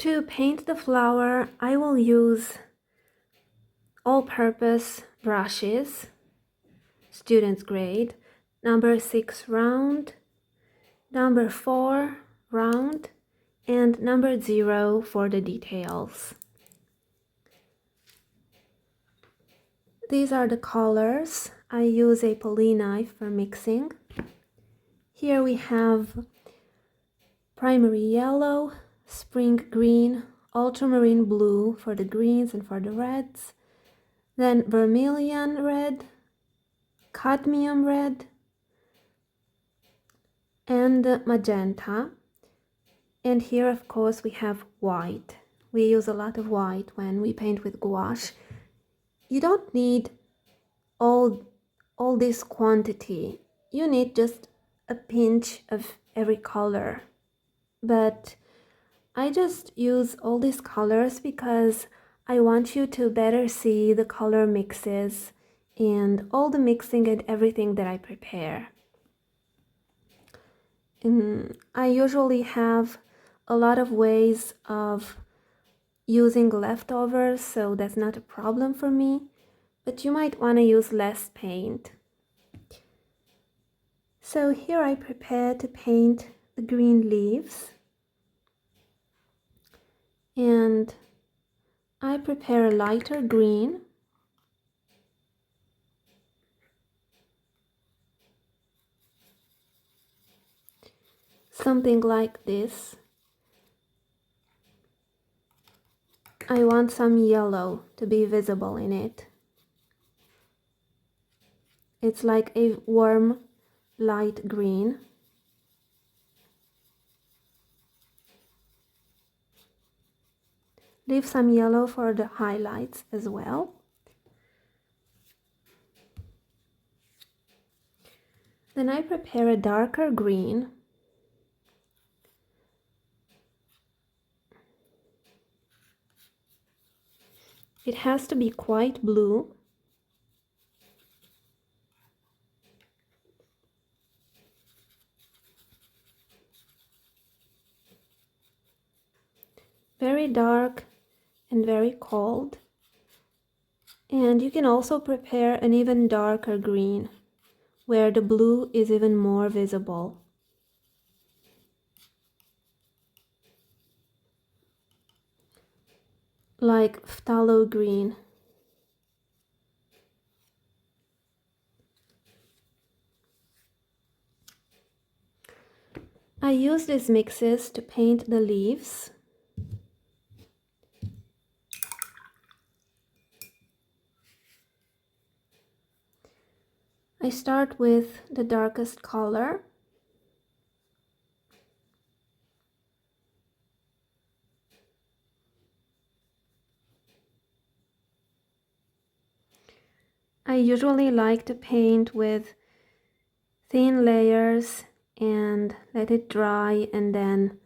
To paint the flower, I will use all-purpose brushes, student's grade, number 6 round, number 4 round, and number 0 for the details. These are the colors. I use a pulley knife for mixing. Here we have primary yellow, spring green, ultramarine blue for the greens and for the reds, then vermilion red, cadmium red, and magenta. And here, of course, we have white. We use a lot of white when we paint with gouache. You don't need all this quantity. You need just a pinch of every color. But I just use all these colors because I want you to better see the color mixes and all the mixing and everything that I prepare. I usually have a lot of ways of using leftovers, so that's not a problem for me, but you might want to use less paint. So here I prepare to paint the green leaves, and I prepare a lighter green, something like this. I want some yellow to be visible in it. It's like a warm light green. Leave some yellow for the highlights as well. Then I prepare a darker green. It has to be quite blue. Very dark and very cold. And you can also prepare an even darker green, where the blue is even more visible. Like phthalo green. I use these mixes to paint the leaves. I start with the darkest color. I usually like to paint with thin layers and let it dry and then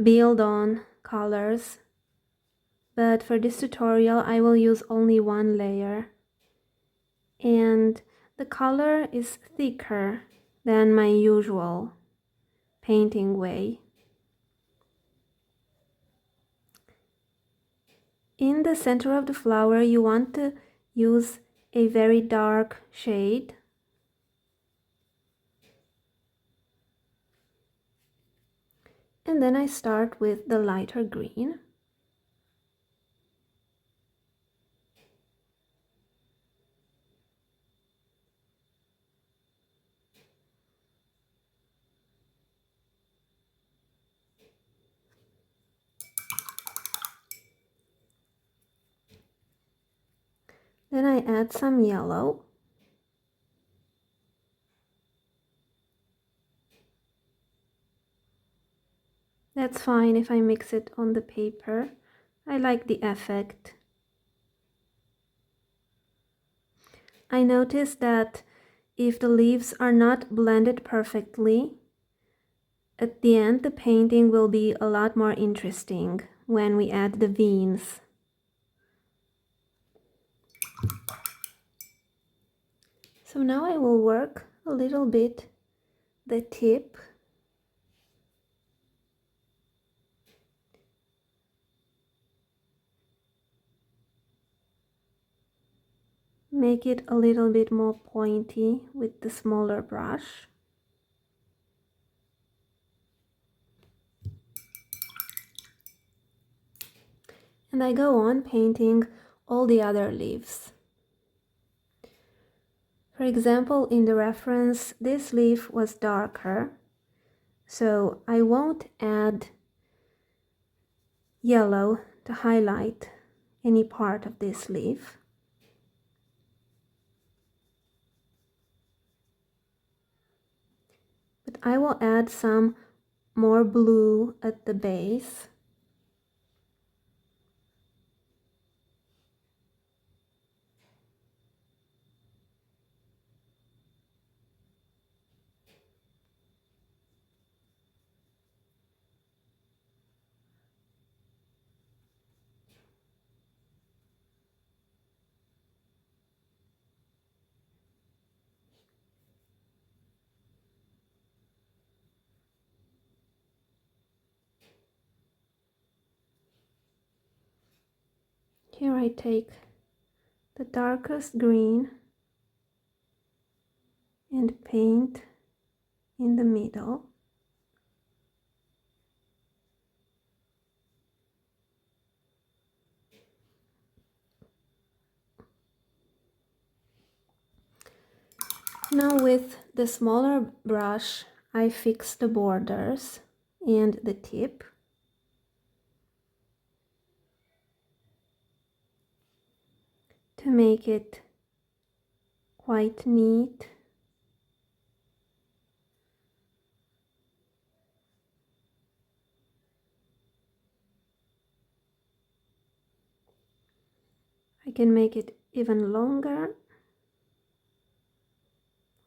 build on colors. But for this tutorial I will use only one layer. And the color is thicker than my usual painting way. In the center of the flower you want to use a very dark shade. And then I start with the lighter green. Then I add some yellow. That's fine if I mix it on the paper. I like the effect. I noticed that if the leaves are not blended perfectly, at the end the painting will be a lot more interesting when we add the veins. So now I will work a little bit the tip. make it a little bit more pointy with the smaller brush. And I go on painting all the other leaves. For example, in the reference, this leaf was darker, so I won't add yellow to highlight any part of this leaf. But I will add some more blue at the base. Here I take the darkest green and paint in the middle. Now with the smaller brush, I fix the borders and the tip. To make it quite neat. I can make it even longer,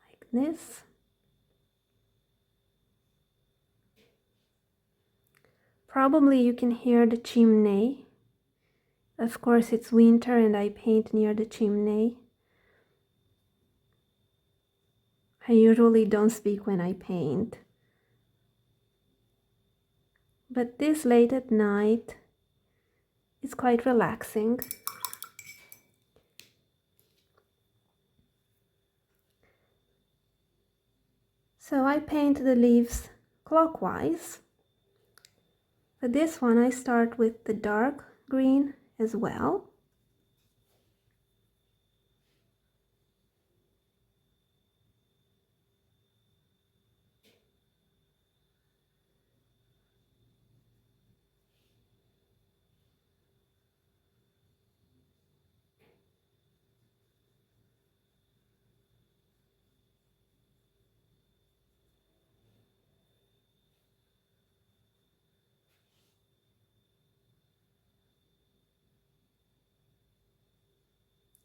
like this. Probably you can hear the chimney. Of course it's winter and I paint near the chimney. I usually don't speak when I paint. But this late at night is quite relaxing. So I paint the leaves clockwise. For this one I start with the dark green as well.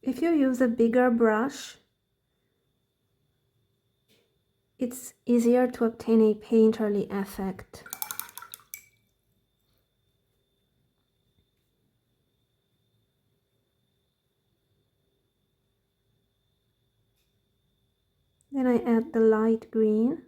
If you use a bigger brush, it's easier to obtain a painterly effect. Then I add the light green.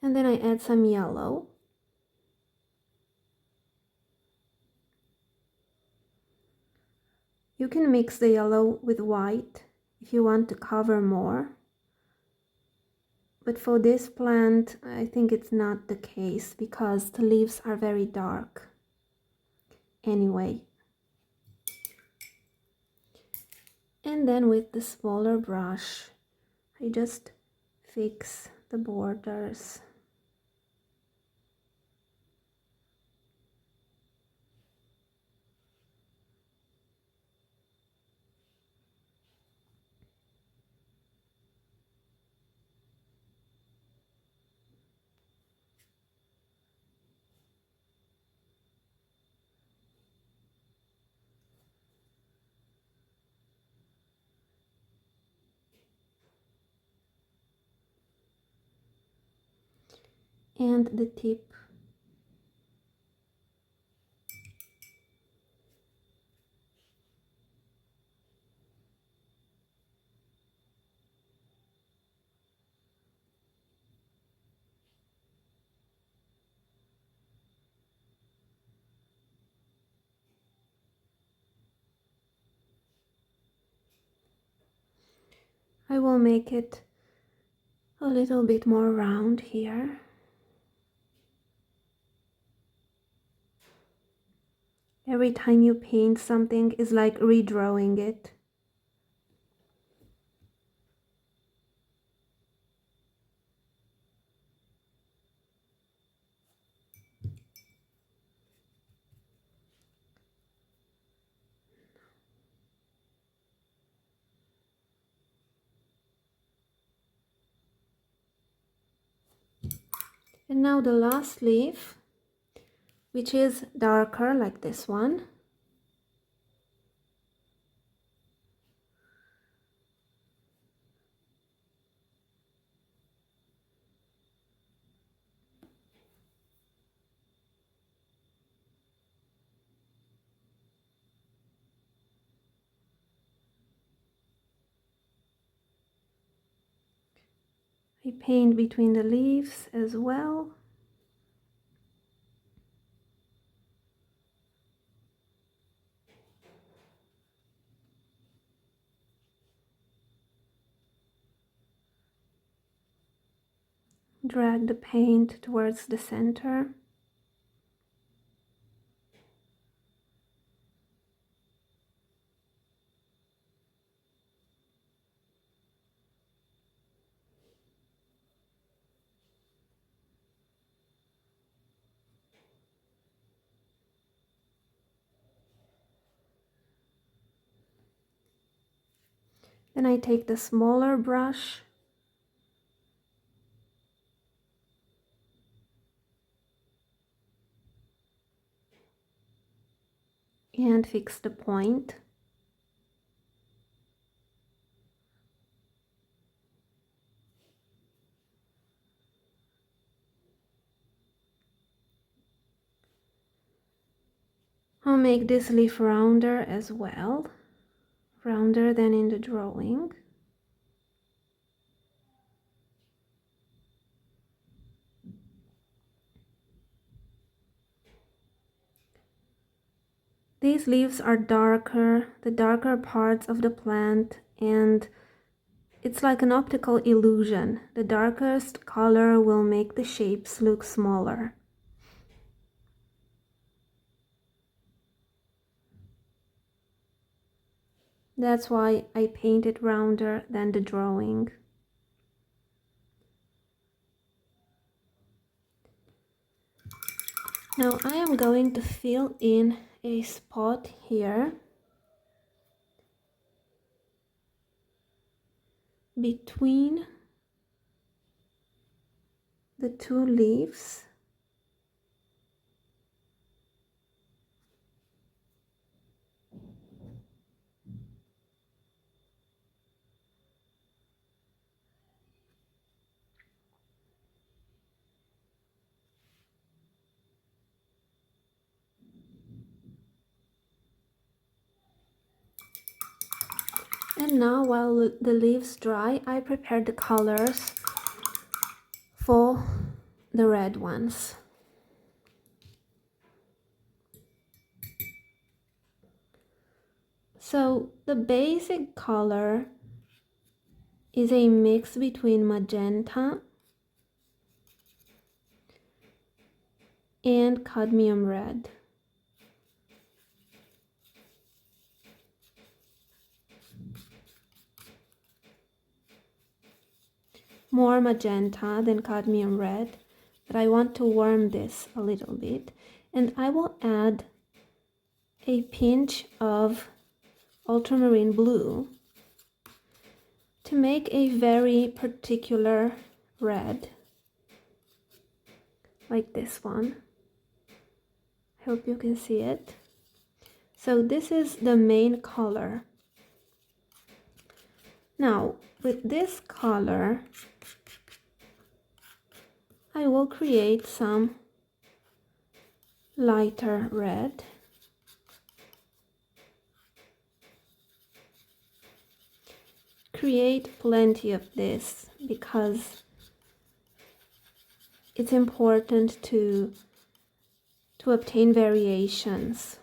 And then I add some yellow. You can mix the yellow with white if you want to cover more. But for this plant, I think it's not the case because the leaves are very dark. Anyway. And then with the smaller brush, I just fix the borders. And the tip. I will make it a little bit more round here. Every time you paint something is like redrawing it. And now the last leaf, which is darker like this one. I paint between the leaves as well. Drag the paint towards the center. Then I take the smaller brush and fix the point. I'll make this leaf rounder as well, rounder than in the drawing. These leaves are darker, the darker parts of the plant, and it's like an optical illusion. The darkest color will make the shapes look smaller. That's why I paint it rounder than the drawing. Now I am going to fill in a spot here between the two leaves. And now, while the leaves dry, I prepare the colors for the red ones. So the basic color is a mix between magenta and cadmium red. More magenta than cadmium red, but I want to warm this a little bit, and I will add a pinch of ultramarine blue to make a very particular red, like this one. I hope you can see it. So this is the main color. Now, with this color, I will create some lighter red. Create plenty of this because it's important to obtain variations.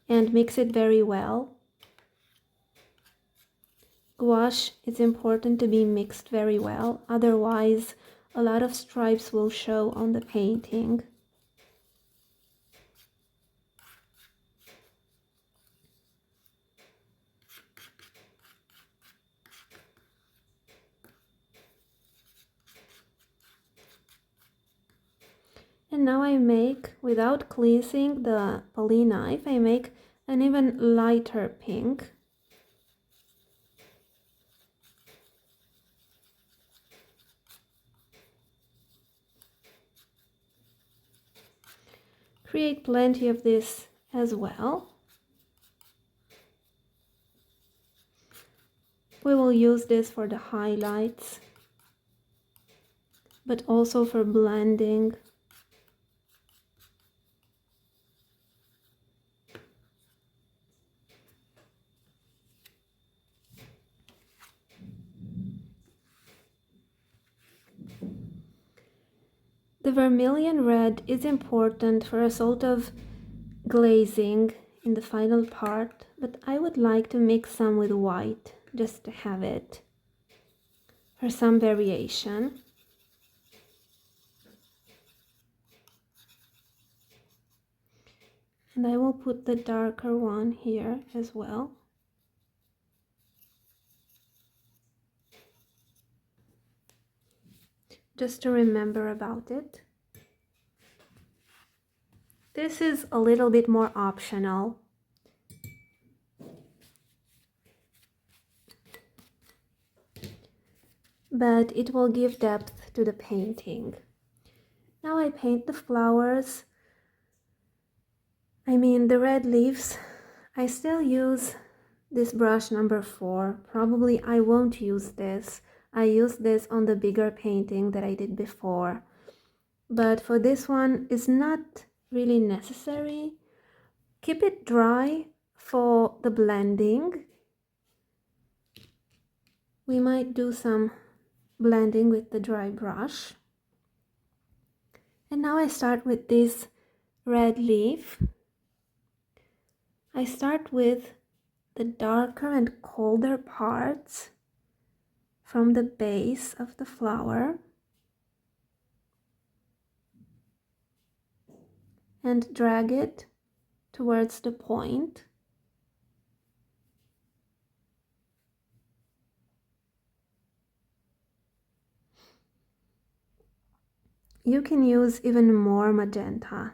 and mix it very well. Gouache, it's important to be mixed very well, otherwise a lot of stripes will show on the painting. And now I make, without cleansing the poly knife, I make an even lighter pink. Create plenty of this as well. We will use this for the highlights, but also for blending. The vermilion red is important for a sort of glazing in the final part, but I would like to mix some with white just to have it for some variation. And I will put the darker one here as well. Just to remember about it. This is a little bit more optional. But it will give depth to the painting. Now I paint the flowers. I mean the red leaves. I still use this brush number 4. Probably I won't use this. I used this on the bigger painting that I did before. But for this one, it's not really necessary. Keep it dry for the blending. We might do some blending with the dry brush. And now I start with this red leaf. I start with the darker and colder parts from the base of the flower and drag it towards the point. You can use even more magenta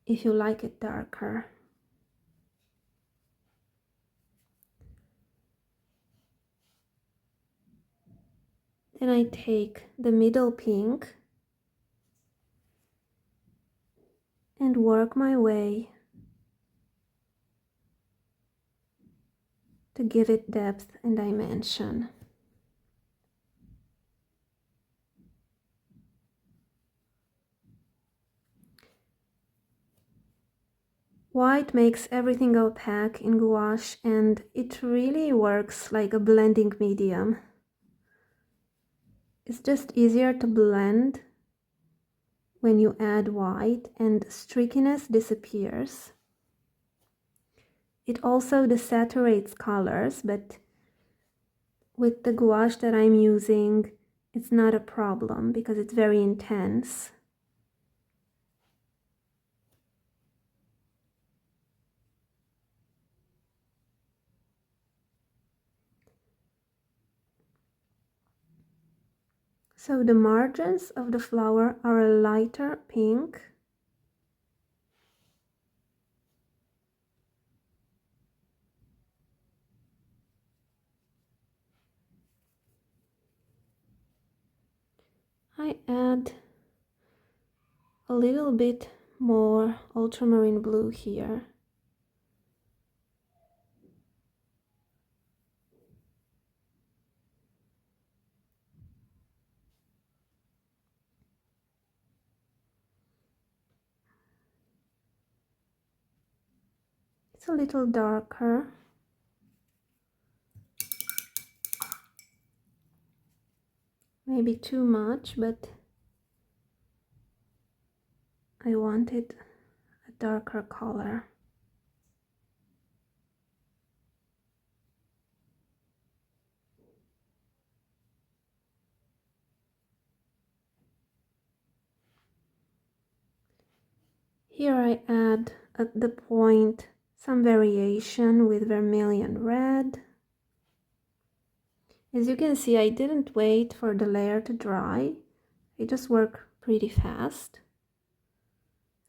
if you like it darker. Then I take the middle pink and work my way to give it depth and dimension. White makes everything opaque in gouache, and it really works like a blending medium. It's just easier to blend when you add white, and streakiness disappears. It also desaturates colors, but with the gouache that I'm using, it's not a problem because it's very intense. So the margins of the flower are a lighter pink. I add a little bit more ultramarine blue here. It's a little darker. Maybe too much, but I wanted a darker color. Here I add at the point some variation with vermilion red. As you can see, I didn't wait for the layer to dry. I just work pretty fast.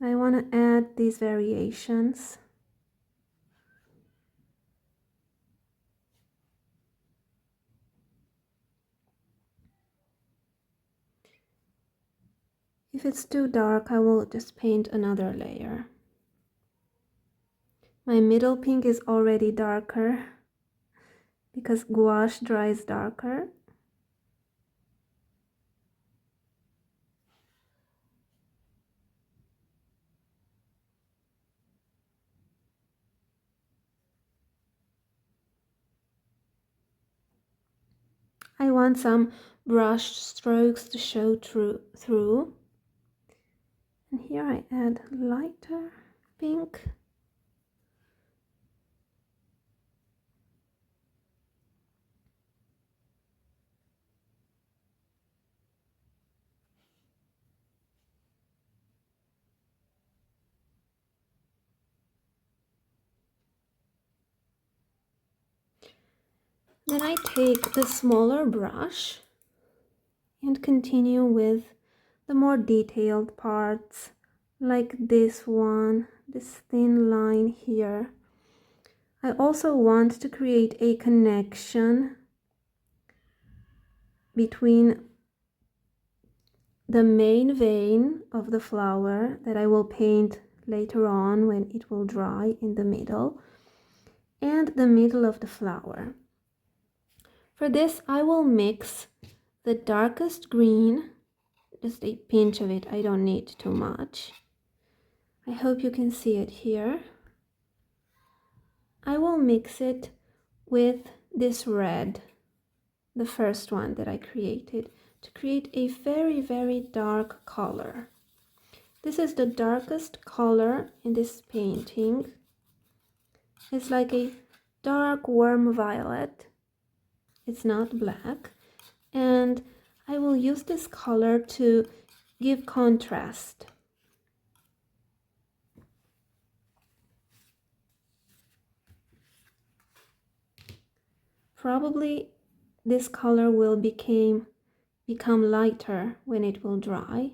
I want to add these variations. If it's too dark, I will just paint another layer. My middle pink is already darker because gouache dries darker. I want some brush strokes to show through. And here I add lighter pink. Then I take the smaller brush and continue with the more detailed parts, like this one, this thin line here. I also want to create a connection between the main vein of the flower that I will paint later on when it will dry in the middle, and the middle of the flower. For this, I will mix the darkest green, just a pinch of it, I don't need too much. I hope you can see it here. I will mix it with this red, the first one that I created, to create a very, very dark color. This is the darkest color in this painting. It's like a dark warm violet. It's not black. And I will use this color to give contrast. Probably this color will become lighter when it will dry,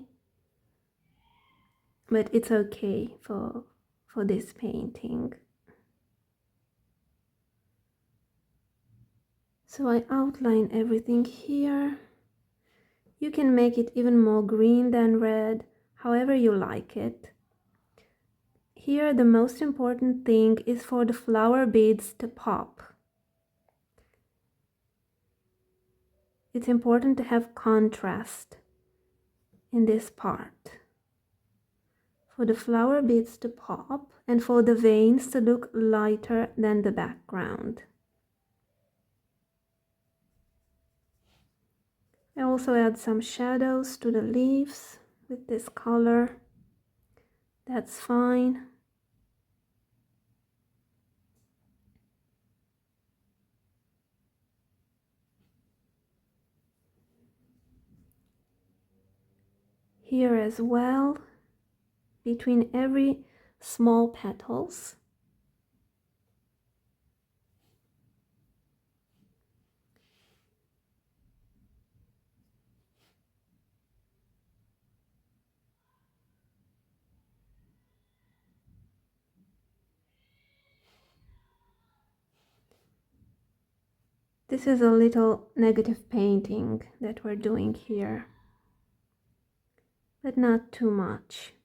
but it's okay for this painting. So I outline everything here. You can make it even more green than red, however you like it. Here the most important thing is for the flower beads to pop. It's important to have contrast in this part. For the flower beads to pop and for the veins to look lighter than the background. I also add some shadows to the leaves with this color. That's fine. Here as well, between every small petals. This is a little negative painting that we're doing here, but not too much.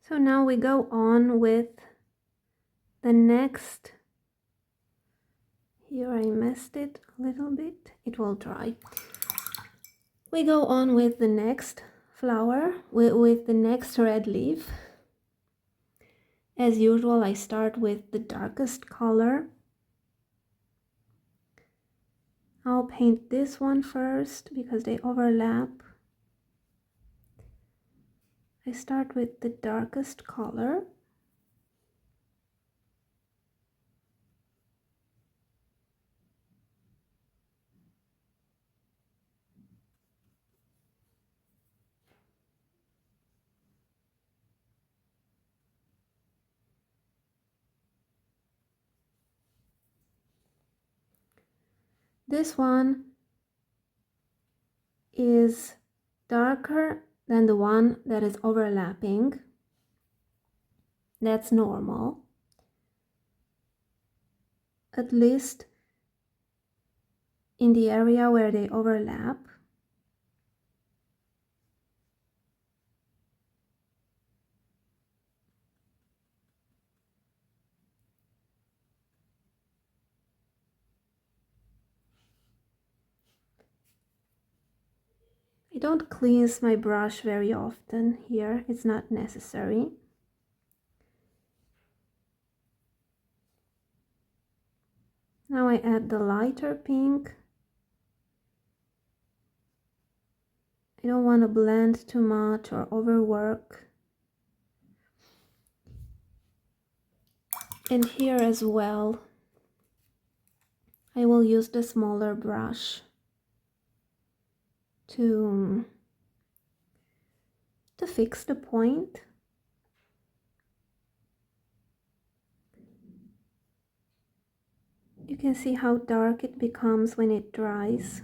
So now we go on with the next. Here I messed it a little bit. It will dry. We go on with the next flower, with the next red leaf. As usual, I start with the darkest color. I'll paint this one first because they overlap. I start with the darkest color. This one is darker than the one that is overlapping. That's normal. At least in the area where they overlap. I don't cleanse my brush very often here, it's not necessary. Now I add the lighter pink. I don't want to blend too much or overwork. And here as well, I will use the smaller brush to fix the point. You can see how dark it becomes when it dries.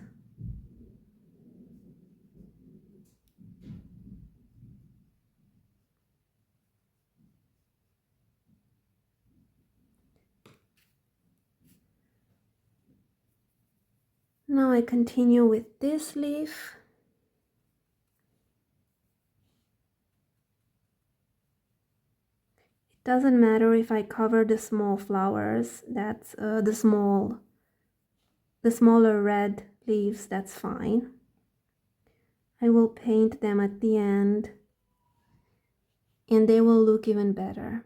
Now I continue with this leaf. It doesn't matter if I cover the small flowers, that's the smaller red leaves, that's fine. I will paint them at the end and they will look even better.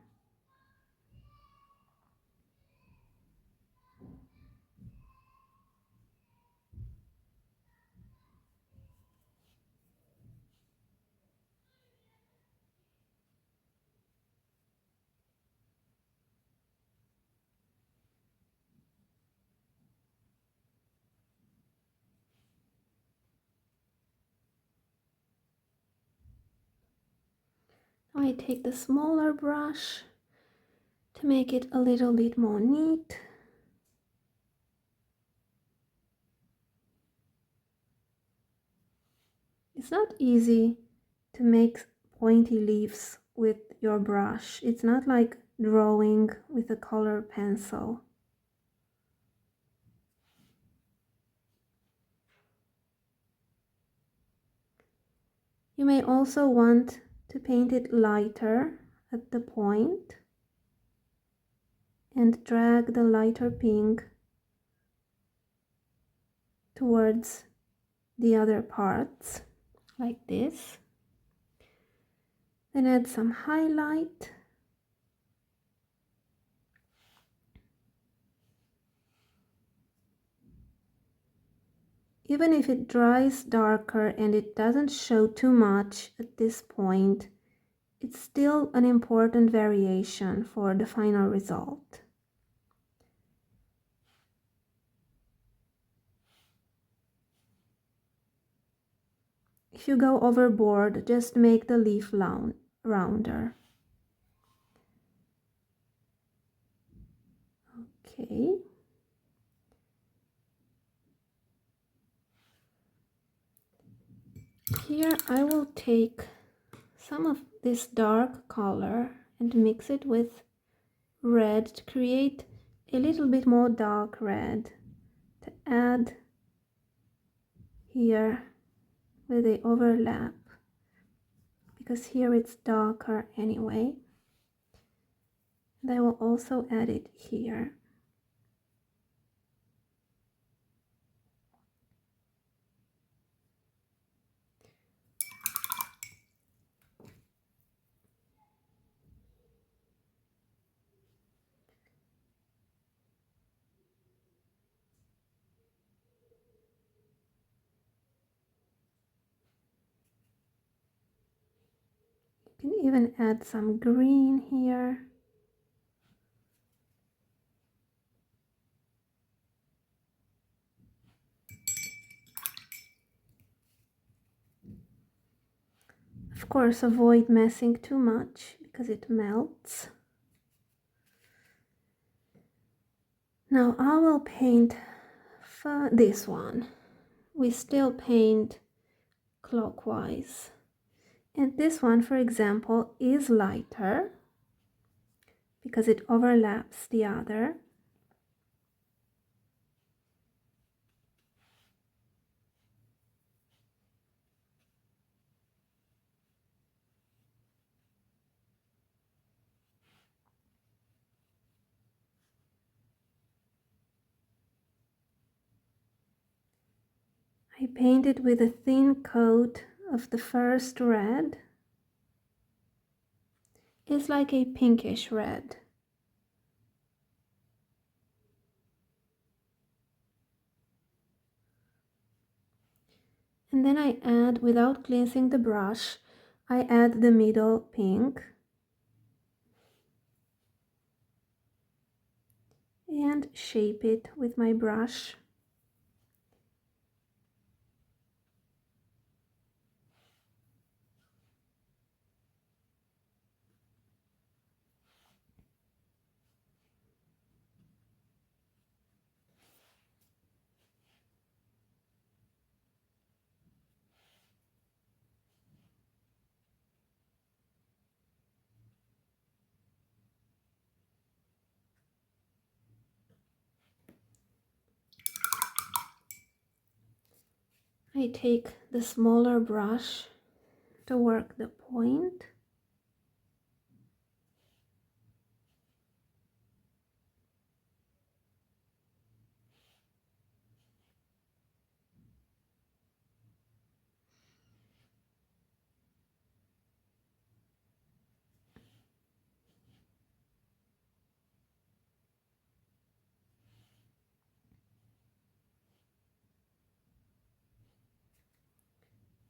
I take the smaller brush to make it a little bit more neat. It's not easy to make pointy leaves with your brush. It's not like drawing with a color pencil. You may also want to paint it lighter at the point and drag the lighter pink towards the other parts like this. Then add some highlight. Even if it dries darker and it doesn't show too much at this point, it's still an important variation for the final result. If you go overboard, just make the leaf rounder. Okay. Here I will take some of this dark color and mix it with red to create a little bit more dark red to add here where they overlap, because here it's darker anyway. And I will also add it here. You can even add some green here. Of course, avoid messing too much because it melts. Now I will paint this one. We still paint clockwise. And this one, for example, is lighter because it overlaps the other. I painted with a thin coat of the first red. It's like a pinkish red. And then I add, without cleansing the brush, I add the middle pink. And shape it with my brush. I take the smaller brush to work the point.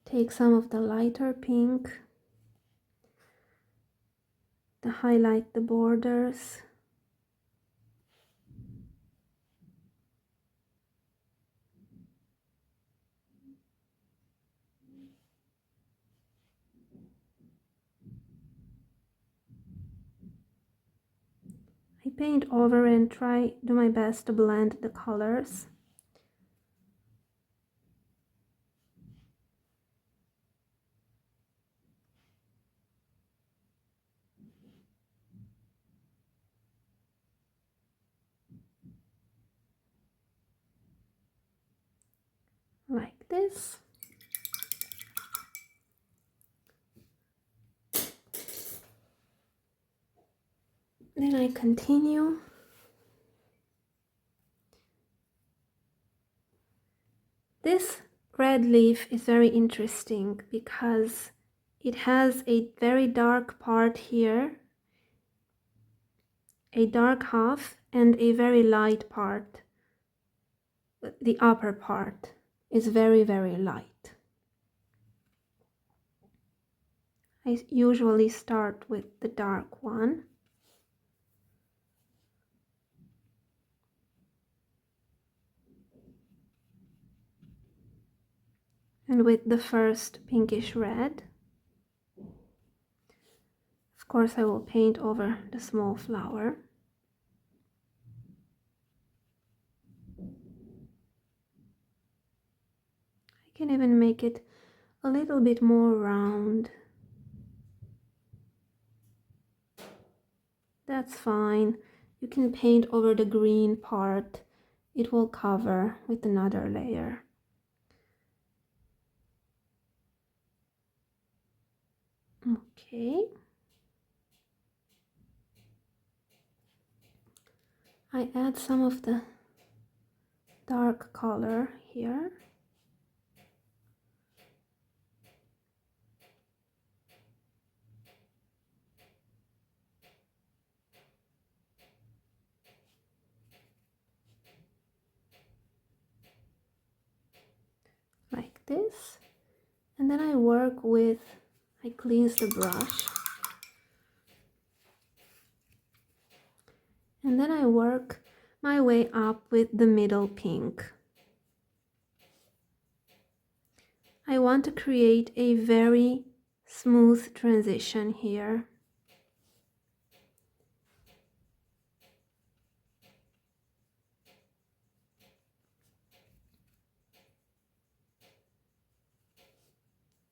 Take some of the lighter pink to highlight the borders. I paint over and do my best to blend the colors. Like this. Then I continue. This red leaf is very interesting because it has a very dark part here, a dark half, and a very light part. The upper part is very, very light. I usually start with the dark one. And with the first pinkish red, of course, I will paint over the small flower. I can even make it a little bit more round. That's fine. You can paint over the green part. It will cover with another layer. Okay. I add some of the dark color here. Like this. And then I cleanse the brush And then I work my way up with the middle pink. I want to create a very smooth transition here.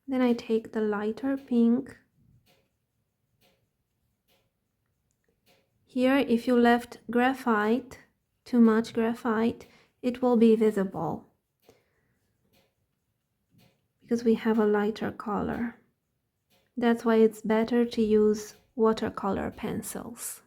Then I take the lighter pink. Here, if you left graphite, too much graphite, it will be visible because we have a lighter color. That's why it's better to use watercolor pencils.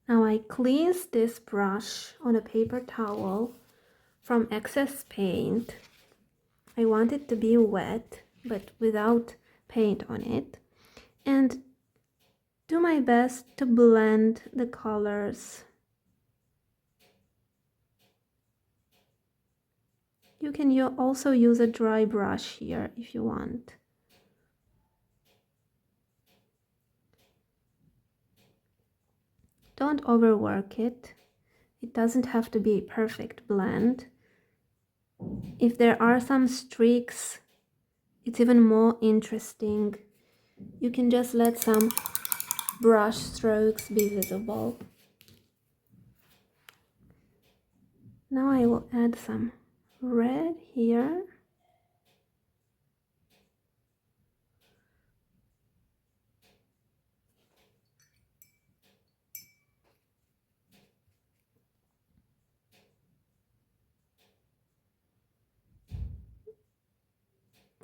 Now I cleanse this brush on a paper towel from excess paint. I want it to be wet, but without paint on it. And do my best to blend the colors. You can also use a dry brush here if you want. Don't overwork it. It doesn't have to be a perfect blend. If there are some streaks, it's even more interesting. You can just let some brush strokes be visible. Now I will add some red here.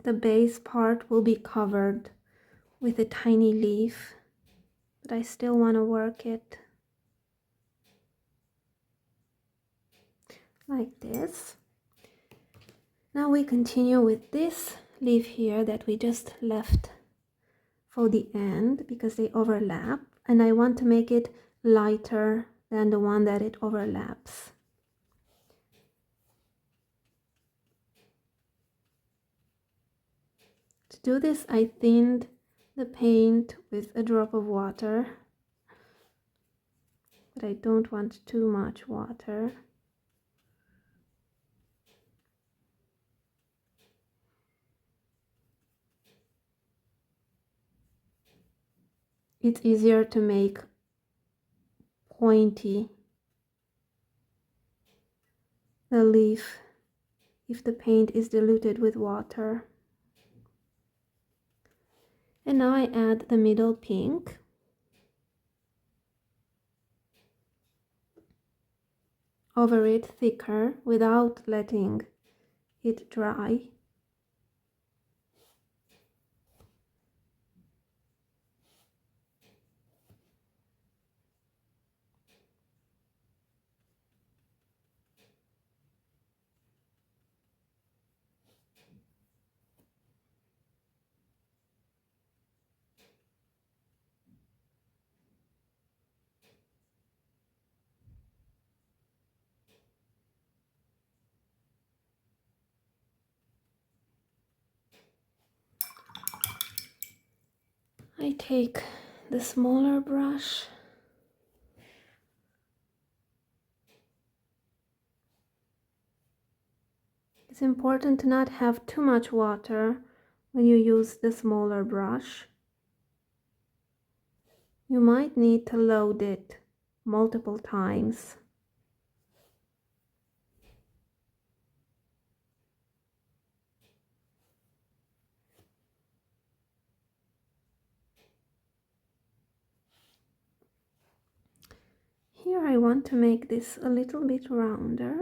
The base part will be covered with a tiny leaf, but I still want to work it like this. Now we continue with this leaf here that we just left for the end because they overlap, and I want to make it lighter than the one that it overlaps. To do this, I thinned the paint with a drop of water, but I don't want too much water. It's easier to make pointy the leaf if the paint is diluted with water. And now I add the middle pink. Over it thicker without letting it dry. I take the smaller brush It's important to not have too much water when you use the smaller brush. You might need to load it multiple times. Here I want to make this a little bit rounder.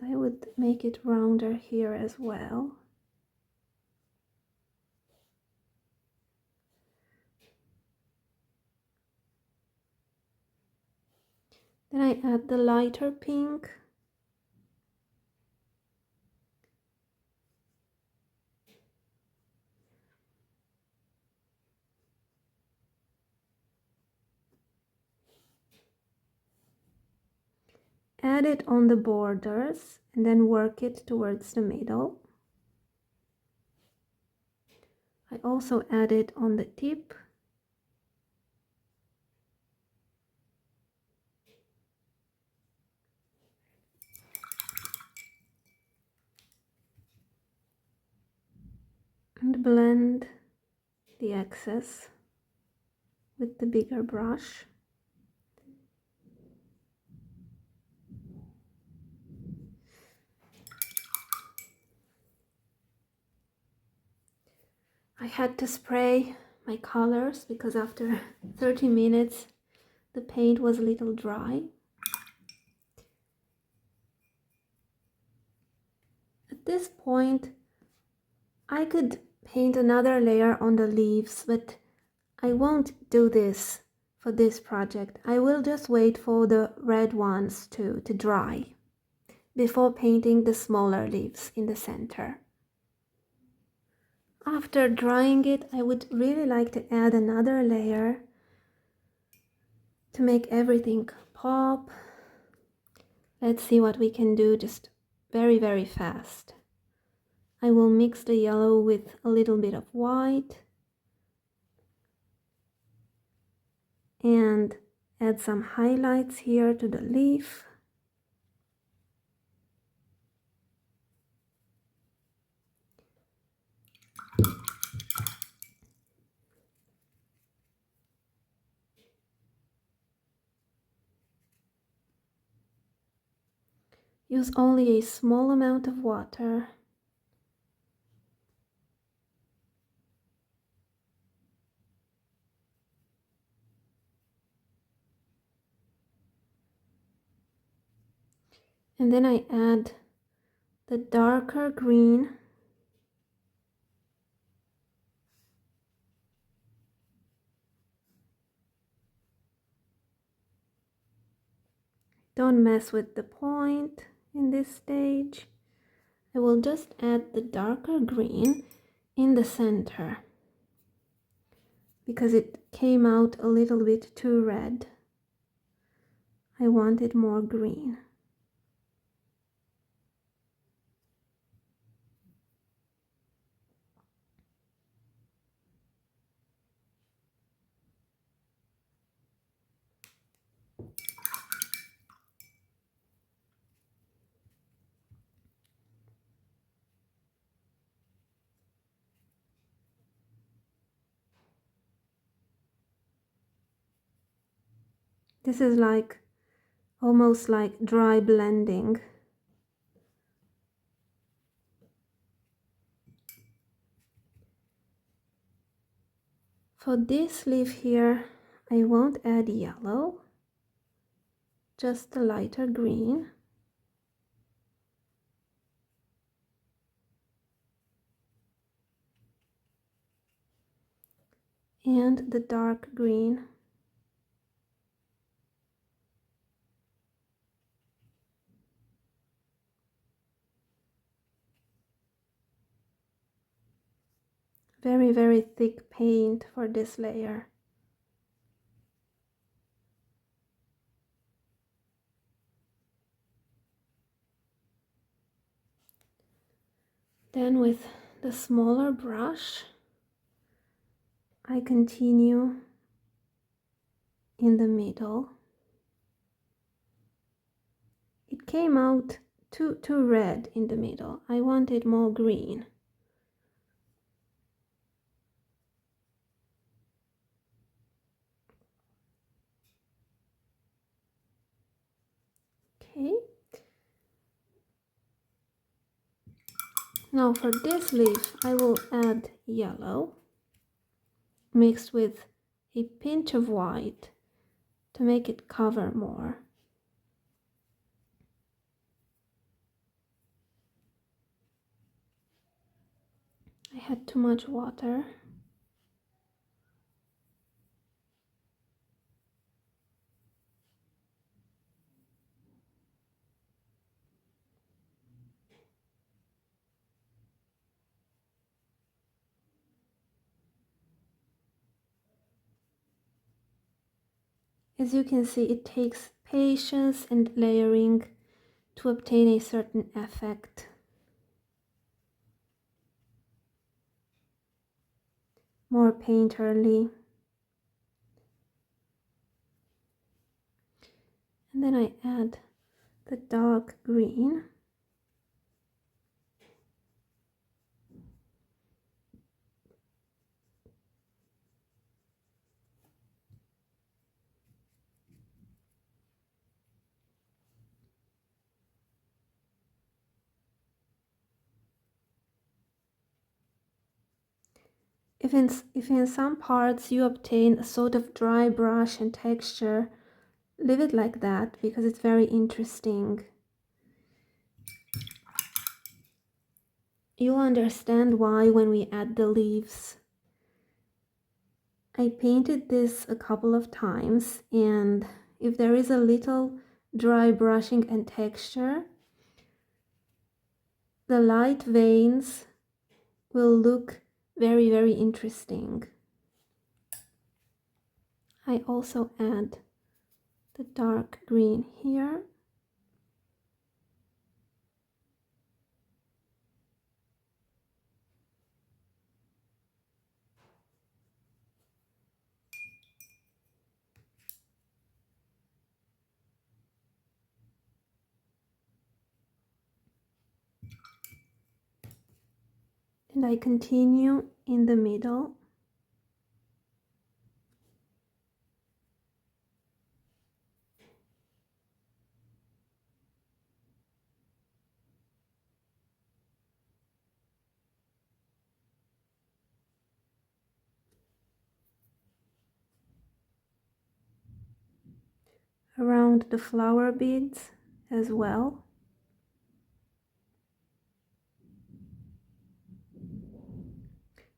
I would make it rounder here as well. Then I add the lighter pink. add it on the borders and then work it towards the middle. I also add it on the tip. And blend the excess with the bigger brush. I had to spray my colors because after 30 minutes the paint was a little dry. At this point I could paint another layer on the leaves, but I won't do this for this project. I will just wait for the red ones to dry before painting the smaller leaves in the center. After drying it, I would really like to add another layer to make everything pop. Let's see what we can do just very, very fast. I will mix the yellow with a little bit of white and add some highlights here to the leaf. Use only a small amount of water. And then I add the darker green Don't mess with the point in this stage. I will just add the darker green in the center because it came out a little bit too red. I wanted more green. This is like almost like dry blending. For this leaf here, I won't add yellow, just the lighter green. And the dark green. Very, very thick paint for this layer. Then with the smaller brush, I continue in the middle. It came out too red in the middle. I wanted more green. Okay. Now for this leaf, I will add yellow mixed with a pinch of white to make it cover more. I had too much water. As you can see, it takes patience and layering to obtain a certain effect. More painterly. And then I add the dark green. If in some parts you obtain a sort of dry brush and texture, leave it like that because it's very interesting. You'll understand why when we add the leaves. I painted this a couple of times, and if there is a little dry brushing and texture, the light veins will look very, very interesting. I also add the dark green here. And I continue in the middle. Around the flower beads as well.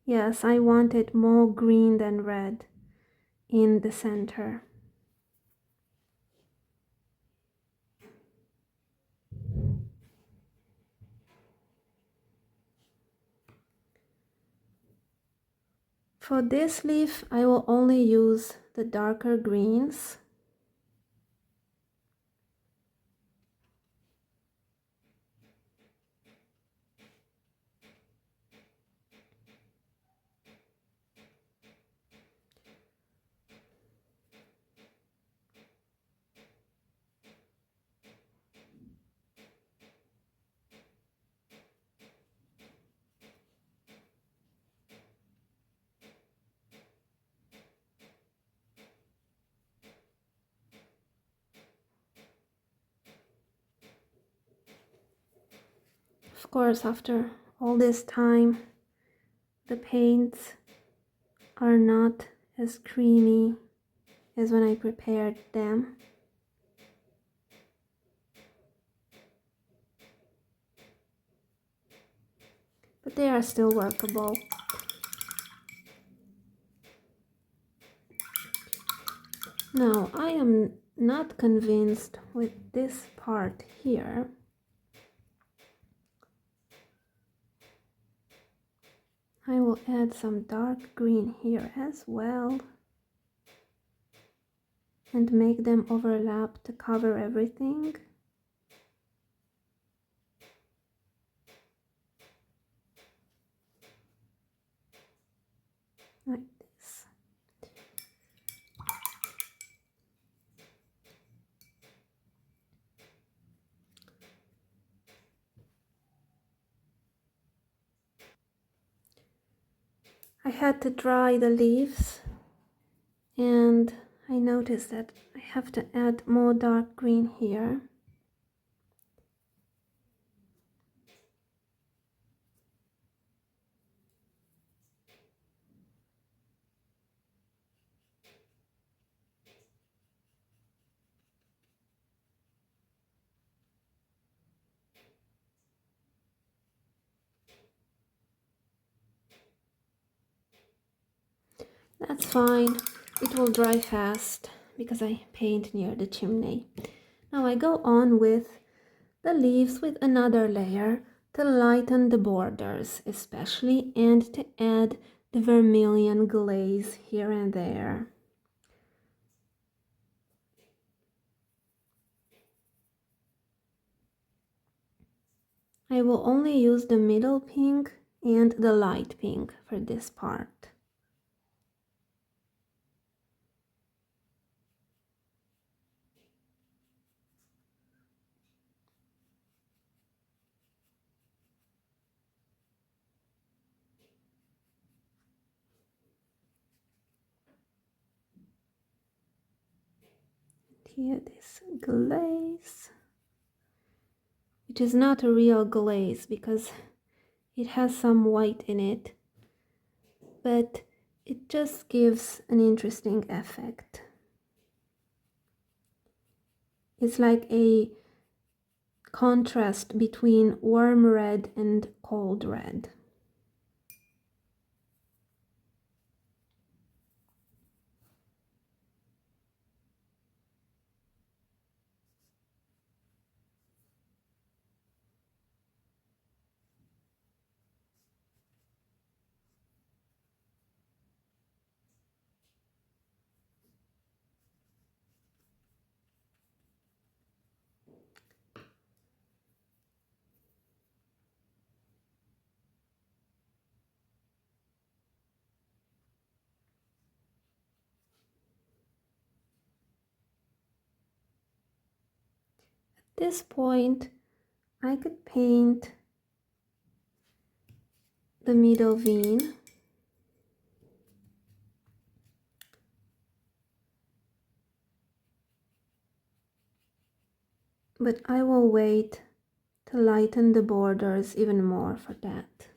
Yes, I wanted more green than red in the center. For this leaf, I will only use the darker greens. Of course, after all this time, the paints are not as creamy as when I prepared them. But they are still workable. Now, I am not convinced with this part here. I will add some dark green here as well and make them overlap to cover everything. Like this. I had to dry the leaves, and I noticed that I have to add more dark green here. That's fine, it will dry fast because I paint near the chimney. Now I go on with the leaves with another layer to lighten the borders especially, and to add the vermilion glaze here and there. I will only use the middle pink and the light pink for this part. Here this glaze, which is not a real glaze because it has some white in it, but it just gives an interesting effect. It's like a contrast between warm red and cold red. At this point, I could paint the middle vein. But I will wait to lighten the borders even more for that.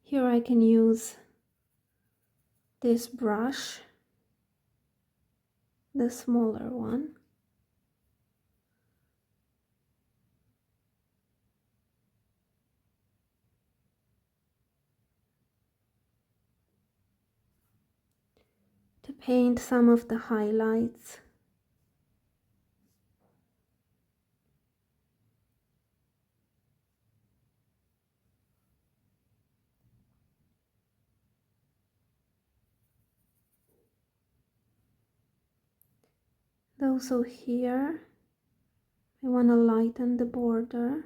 Here I can use this brush, the smaller one. To paint some of the highlights. Also here, I want to lighten the border.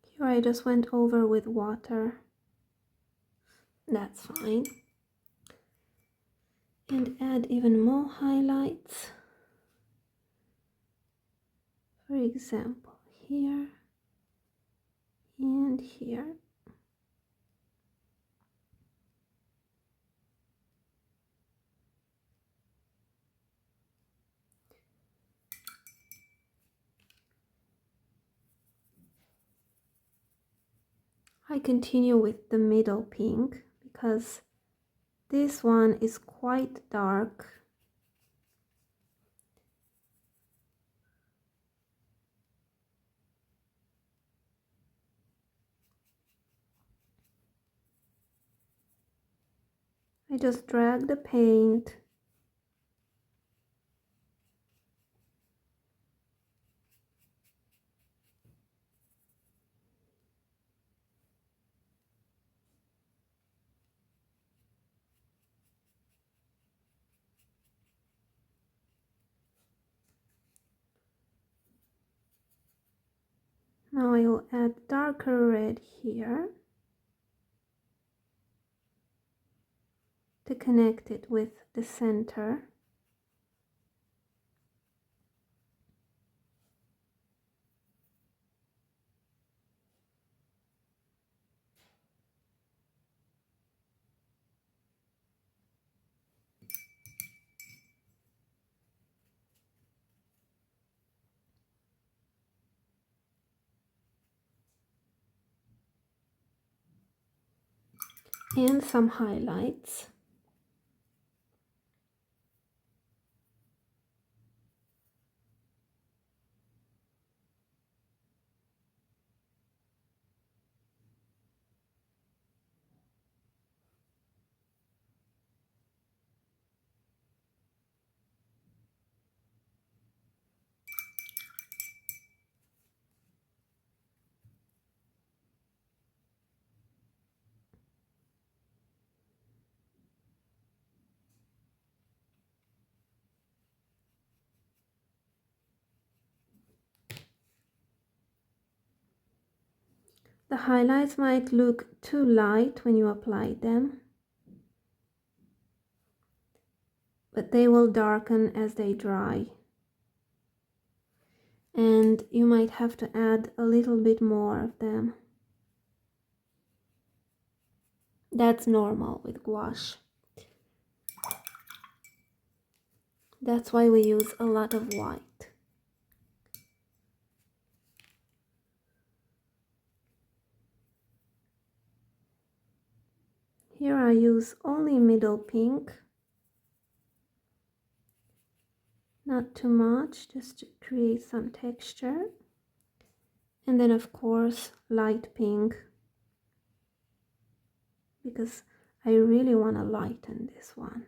Here I just went over with water. That's fine. And add even more highlights. For example, here and here. I continue with the middle pink because this one is quite dark. I just drag the paint now. I will add darker red here to connect it with the center. and some highlights. The highlights might look too light when you apply them, but they will darken as they dry. And you might have to add a little bit more of them. That's normal with gouache. That's why we use a lot of white. Here I use only middle pink. Not too much, just to create some texture. And then of course light pink, because I really want to lighten this one.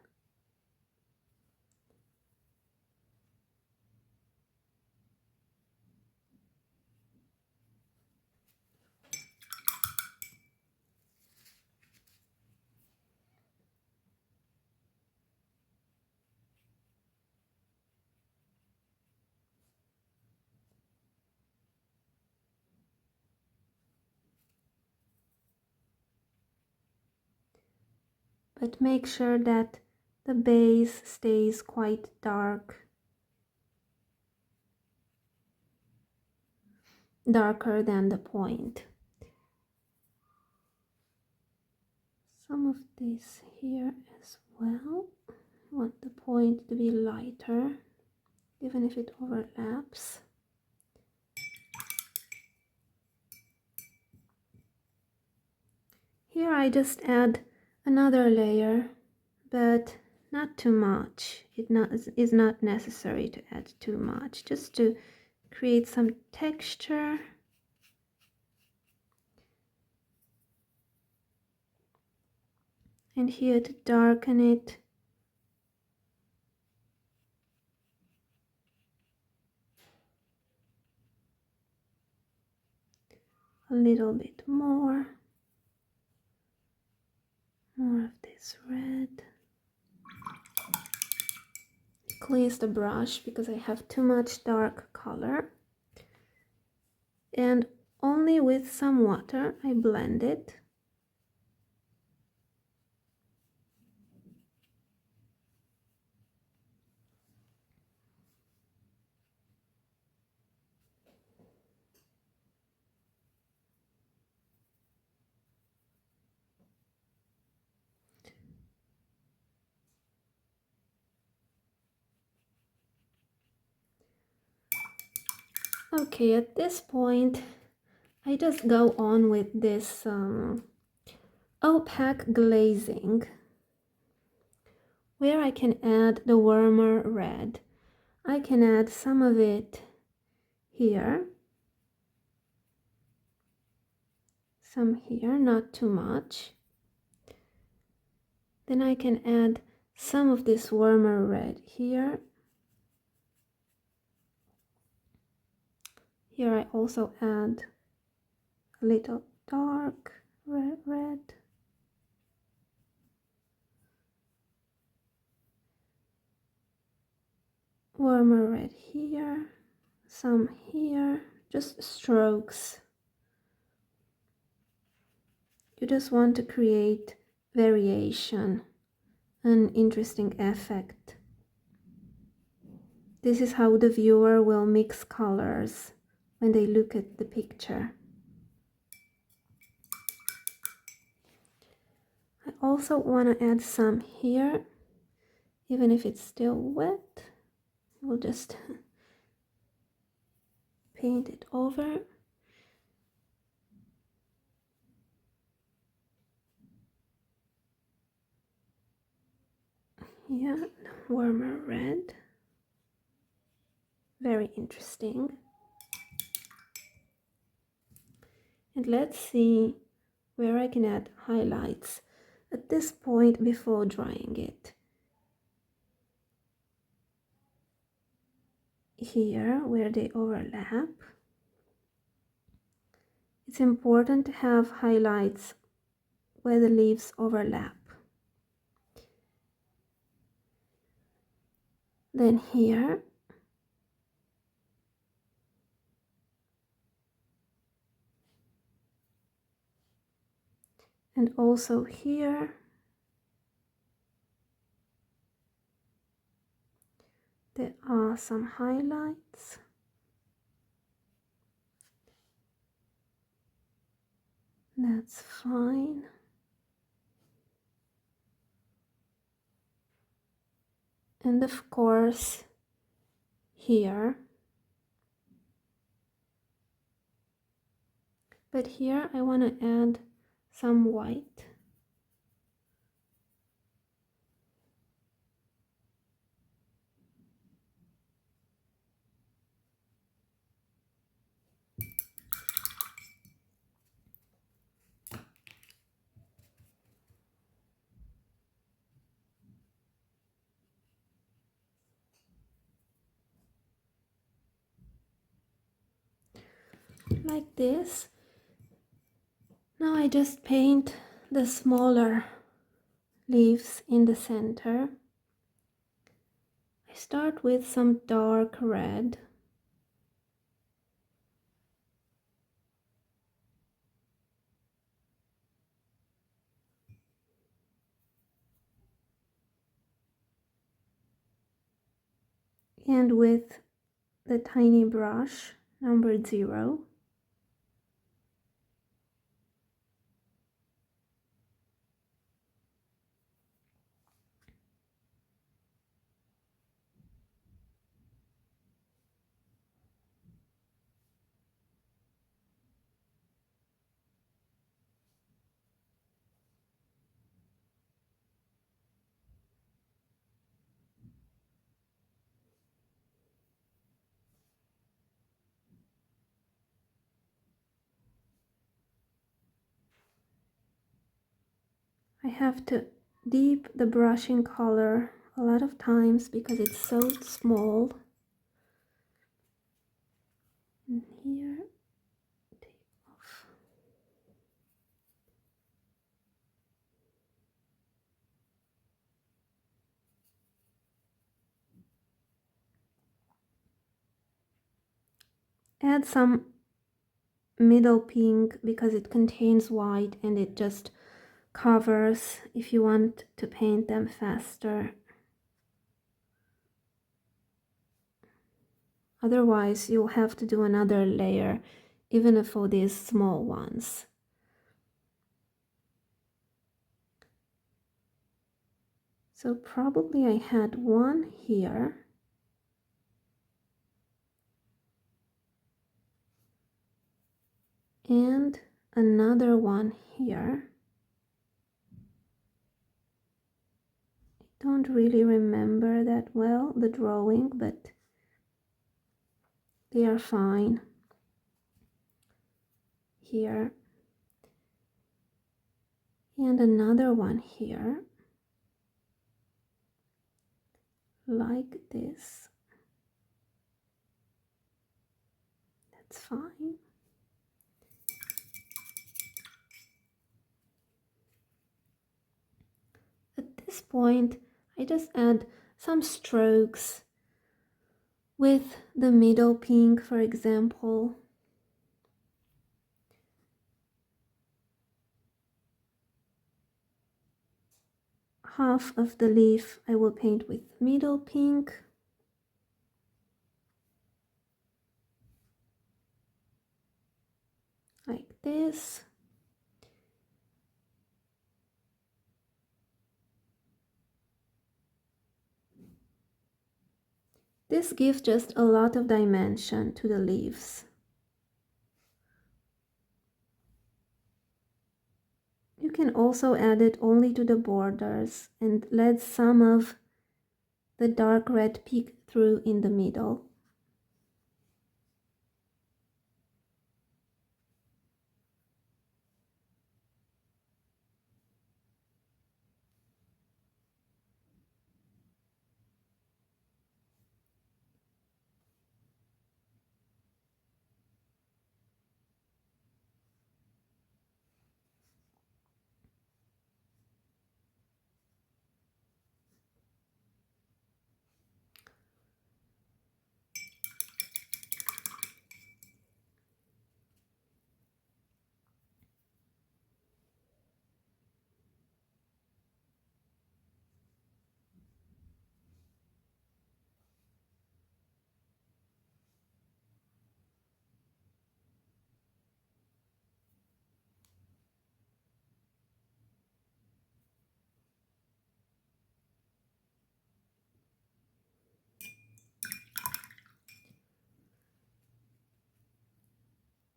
But make sure that the base stays quite dark, darker than the point. Some of this here as well. I want the point to be lighter, even if it overlaps. Here I just add another layer, but not too much. It is not necessary to add too much, just to create some texture. And here to darken it. A little bit more. More of this red. Cleanse the brush because I have too much dark color. And only with some water I blend it. Okay, at this point I just go on with this opaque glazing, where I can add the warmer red. I can add some of it here, some here, not too much. Then I can add some of this warmer red here. Here I also add a little dark red. Warmer red here, some here, just strokes. You just want to create variation, an interesting effect. This is how the viewer will mix colors when they look at the picture. I also want to add some here, even if it's still wet. We'll just paint it over. Yeah, warmer red. Very interesting. And let's see where I can add highlights at this point before drying it. Here, where they overlap, it's important to have highlights where the leaves overlap. Then here, and also here, there are some highlights. That's fine. And of course, here. But here I want to add some white. Like this. Now I just paint the smaller leaves in the center. I start with some dark red. And with the tiny brush, number 0, I have to dip the brushing color a lot of times because it's so small. And here, take off. Add some middle pink because it contains white and it just covers if you want to paint them faster. Otherwise, you'll have to do another layer, even for these small ones. So probably I had one here. And another one here. I don't really remember that well, the drawing, but they are fine. Here. And another one here. Like this. That's fine. At this point, I just add some strokes with the middle pink, for example. Half of the leaf I will paint with middle pink. Like this. This gives just a lot of dimension to the leaves. You can also add it only to the borders and let some of the dark red peek through in the middle.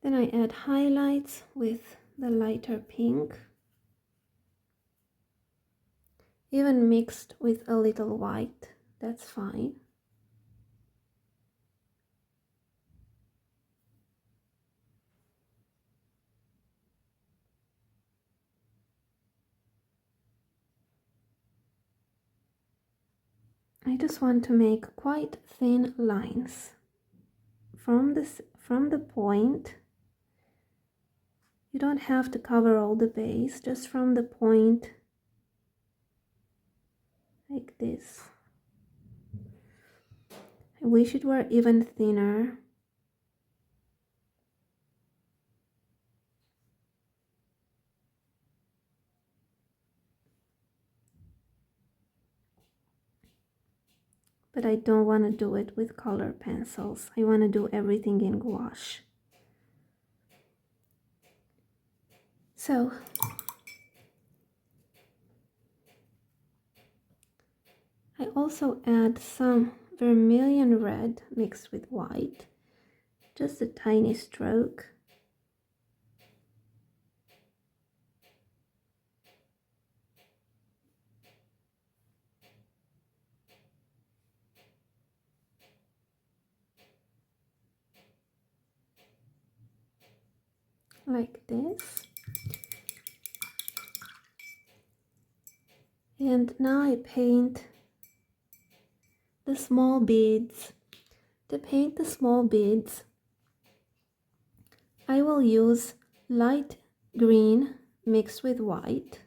Then I add highlights with the lighter pink, even mixed with a little white, that's fine. I just want to make quite thin lines from the point. You don't have to cover all the base, just from the point like this. I wish it were even thinner. But I don't want to do it with color pencils. I want to do everything in gouache. So I also add some vermilion red mixed with white, just a tiny stroke. Like this. And now I paint the small beads. To paint the small beads, I will use light green mixed with white.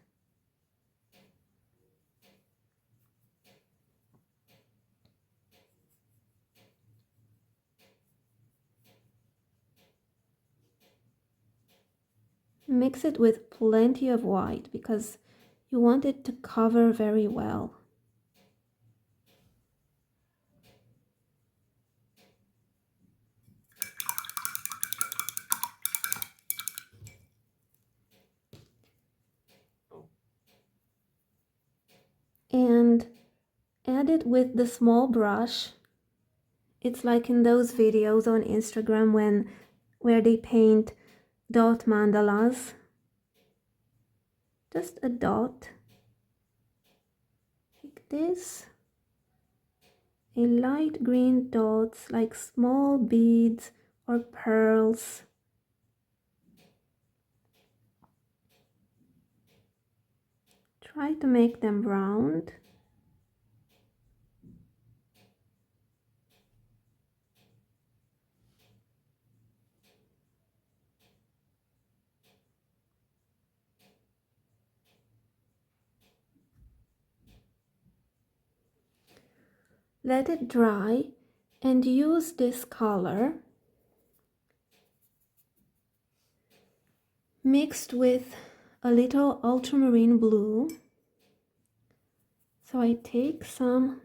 Mix it with plenty of white because you want it to cover very well. And add it with the small brush. It's like in those videos on Instagram where they paint dot mandalas. Just a dot like this. A light green dots like small beads or pearls. Try to make them round. Let it dry and use this color mixed with a little ultramarine blue. So I take some,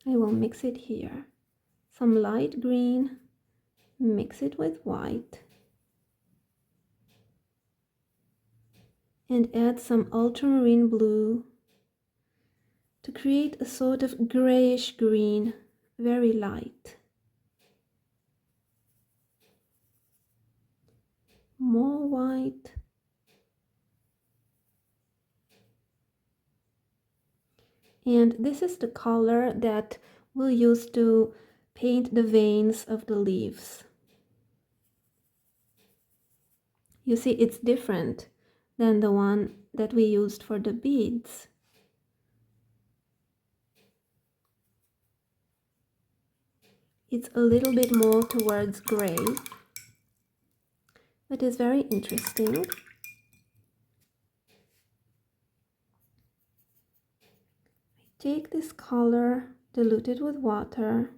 I will mix it here, some light green, mix it with white, and add some ultramarine blue to create a sort of grayish green, very light. More white. And this is the color that we'll use to paint the veins of the leaves. You see, it's different than the one that we used for the beads. It's a little bit more towards gray, but it's very interesting. I take this color, dilute it with water.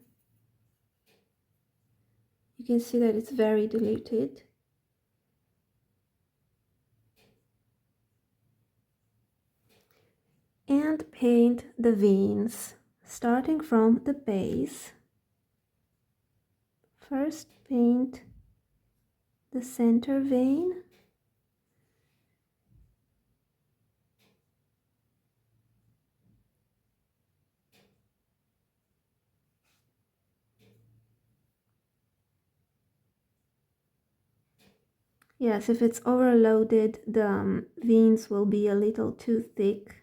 You can see that it's very diluted. And paint the veins, starting from the base. First paint the center vein. Yes, if it's overloaded, the veins will be a little too thick.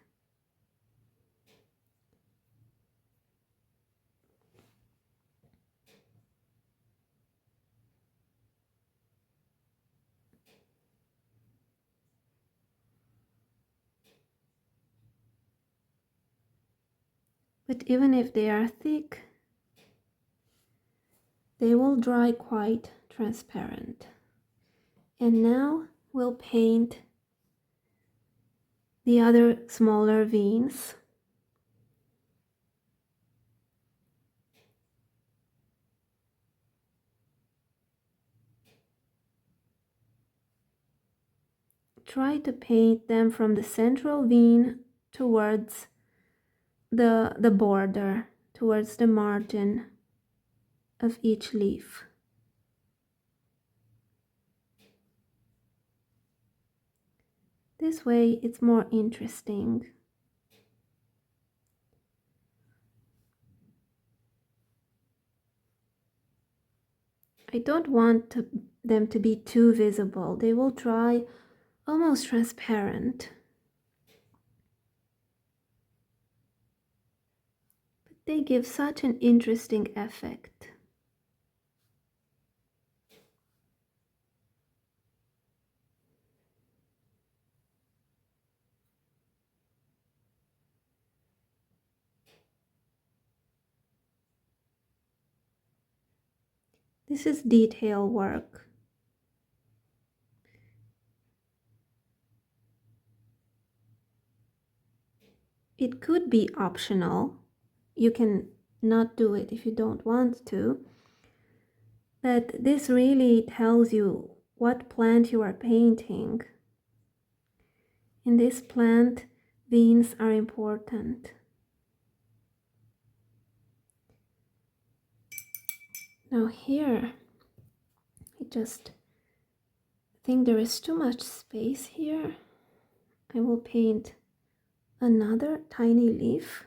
But even if they are thick, they will dry quite transparent. And now we'll paint the other smaller veins. Try to paint them from the central vein towards the border, towards the margin of each leaf. This way it's more interesting. I don't want them to be too visible. They will dry almost transparent. But they give such an interesting effect. This is detail work. It could be optional. You can not do it if you don't want to. But this really tells you what plant you are painting. In this plant, veins are important. Now here, I just think there is too much space here. I will paint another tiny leaf.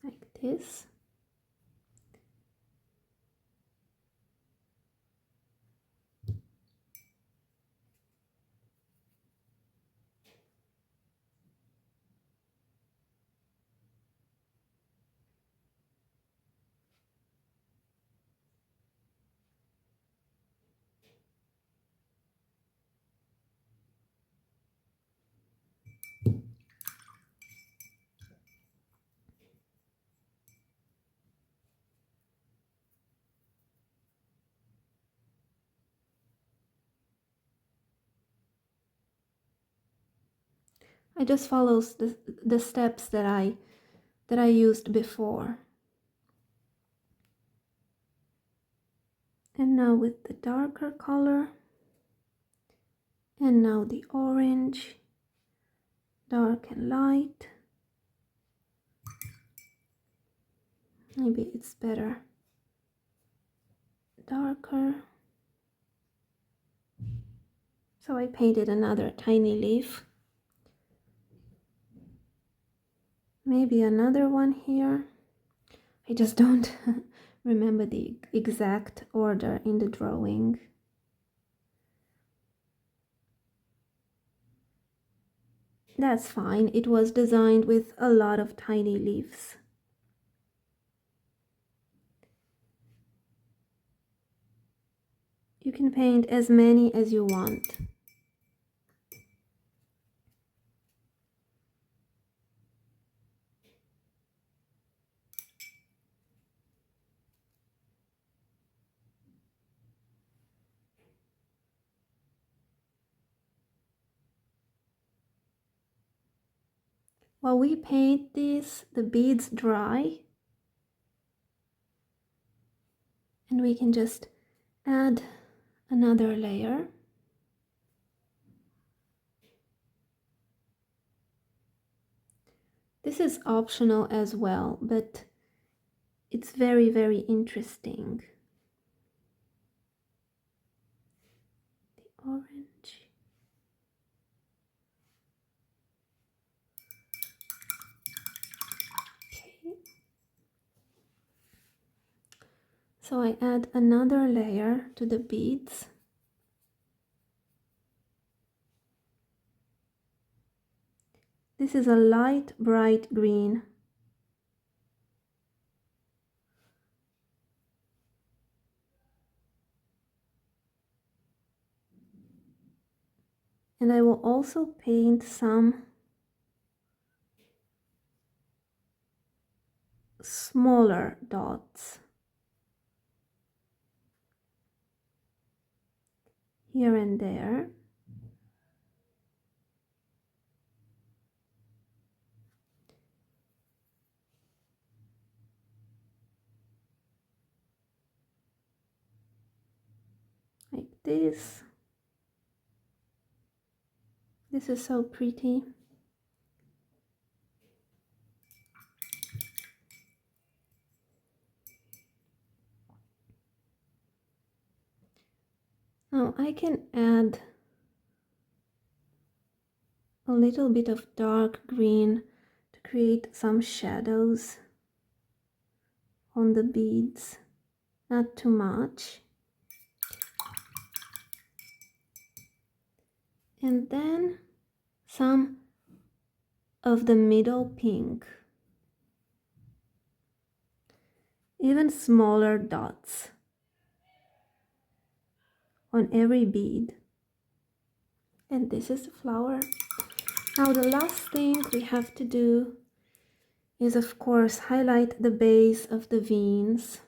Like this. I just follows the steps that I used before. And now with the darker color, and now the orange, dark and light. Maybe it's better darker. So I painted another tiny leaf. Maybe another one here. I just don't remember the exact order in the drawing. That's fine. It was designed with a lot of tiny leaves. You can paint as many as you want. While we paint this, the beads dry, and we can just add another layer. This is optional as well, but it's very, very interesting. The orange. Okay. So I add another layer to the beads. This is a light, bright green. And I will also paint some smaller dots here and there. Like this. This is so pretty. Now I can add a little bit of dark green to create some shadows on the beads, not too much. And then some of the middle pink, even smaller dots on every bead. And this is the flower. Now the last thing we have to do is, of course, highlight the base of the veins.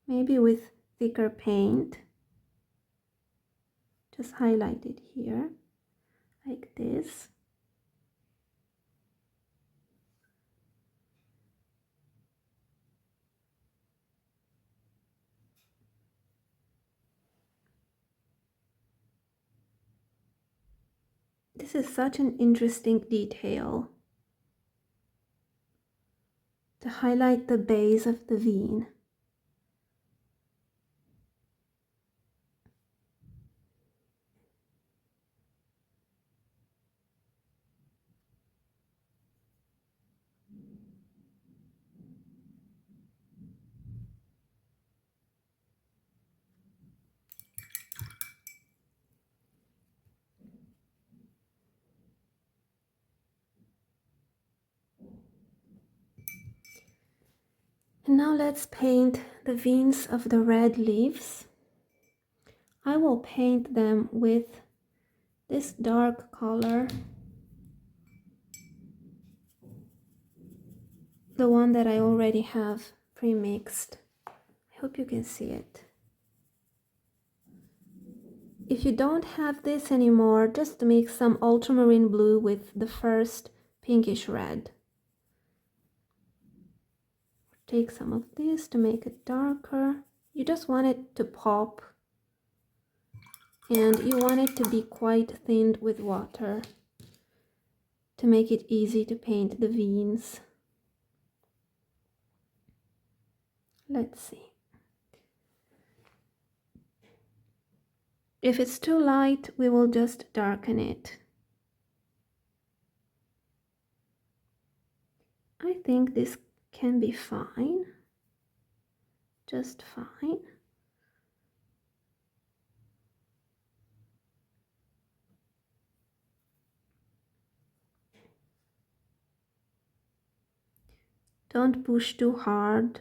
Maybe with thicker paint. Just highlight it here, like this. This is such an interesting detail, to highlight the base of the vein. And now let's paint the veins of the red leaves. I will paint them with this dark color, the one that I already have pre-mixed. I hope you can see it. If you don't have this anymore, just mix some ultramarine blue with the first pinkish red. Take some of this to make it darker. You just want it to pop, and you want it to be quite thinned with water to make it easy to paint the veins. Let's see. If it's too light, we will just darken it. I think this can be fine. Just fine. Don't push too hard,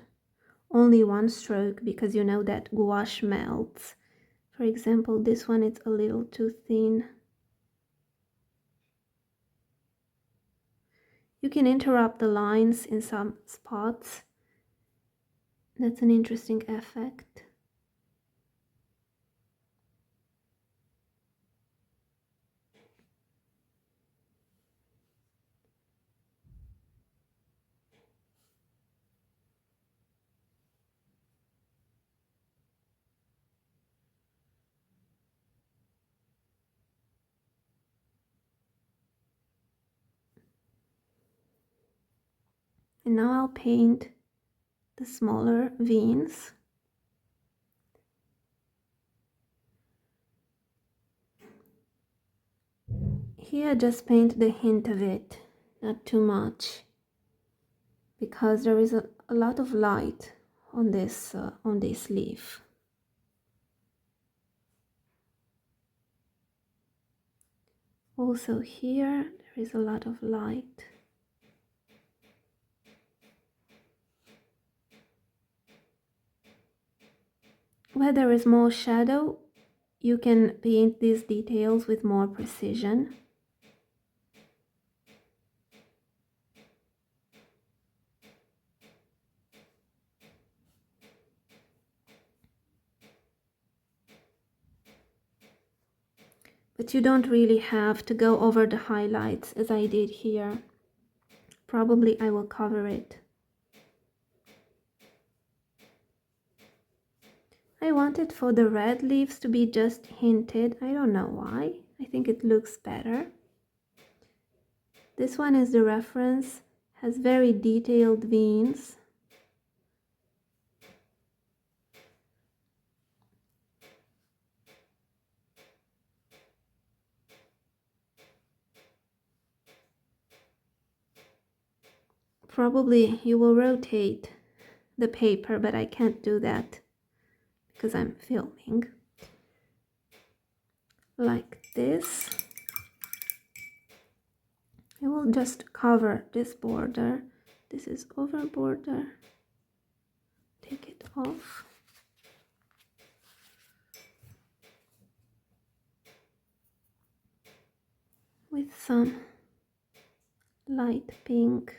only one stroke, because you know that gouache melts. For example, this one is a little too thin. You can interrupt the lines in some spots. That's an interesting effect. And now I'll paint the smaller veins. Here just paint the hint of it, not too much, because there is a lot of light on this leaf. Also here there is a lot of light. Where there is more shadow, you can paint these details with more precision. But you don't really have to go over the highlights as I did here. Probably I will cover it. I wanted for the red leaves to be just hinted. I don't know why. I think it looks better. This one is the reference, has very detailed veins. Probably you will rotate the paper, but I can't do that because I'm filming. Like this. I will just cover this border. This is over border. Take it off. With some light pink.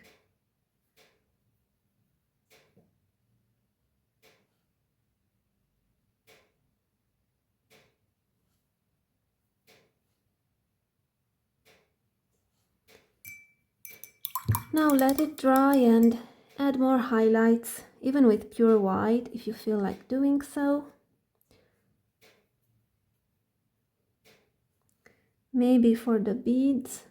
Now let it dry and add more highlights, even with pure white if you feel like doing so. Maybe for the beads,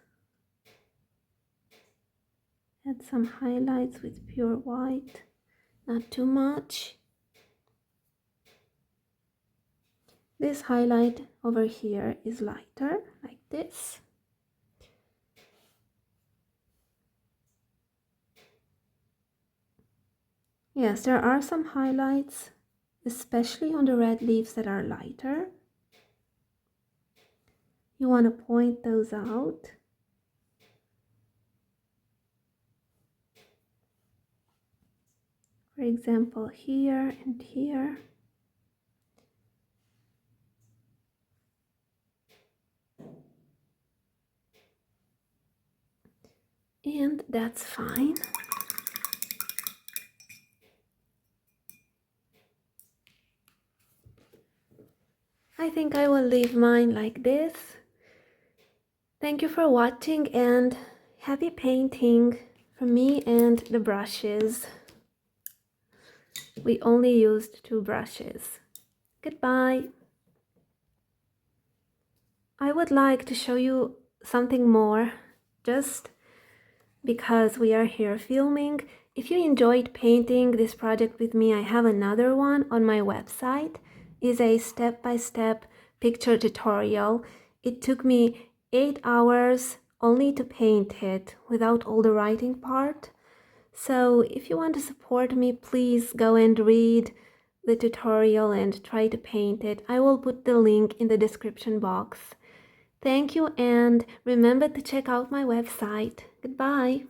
add some highlights with pure white, not too much. This highlight over here is lighter, like this. Yes, there are some highlights, especially on the red leaves that are lighter. You want to point those out. For example, here and here. And that's fine. I think I will leave mine like this. Thank you for watching and happy painting from me and the brushes. We only used 2 brushes. Goodbye. I would like to show you something more, just because we are here filming. If you enjoyed painting this project with me, I have another one on my website. It's a step-by-step picture tutorial. It took me 8 hours only to paint it without all the writing part. So if you want to support me, please go and read the tutorial and try to paint it. I will put the link in the description box. Thank you, and remember to check out my website. Goodbye.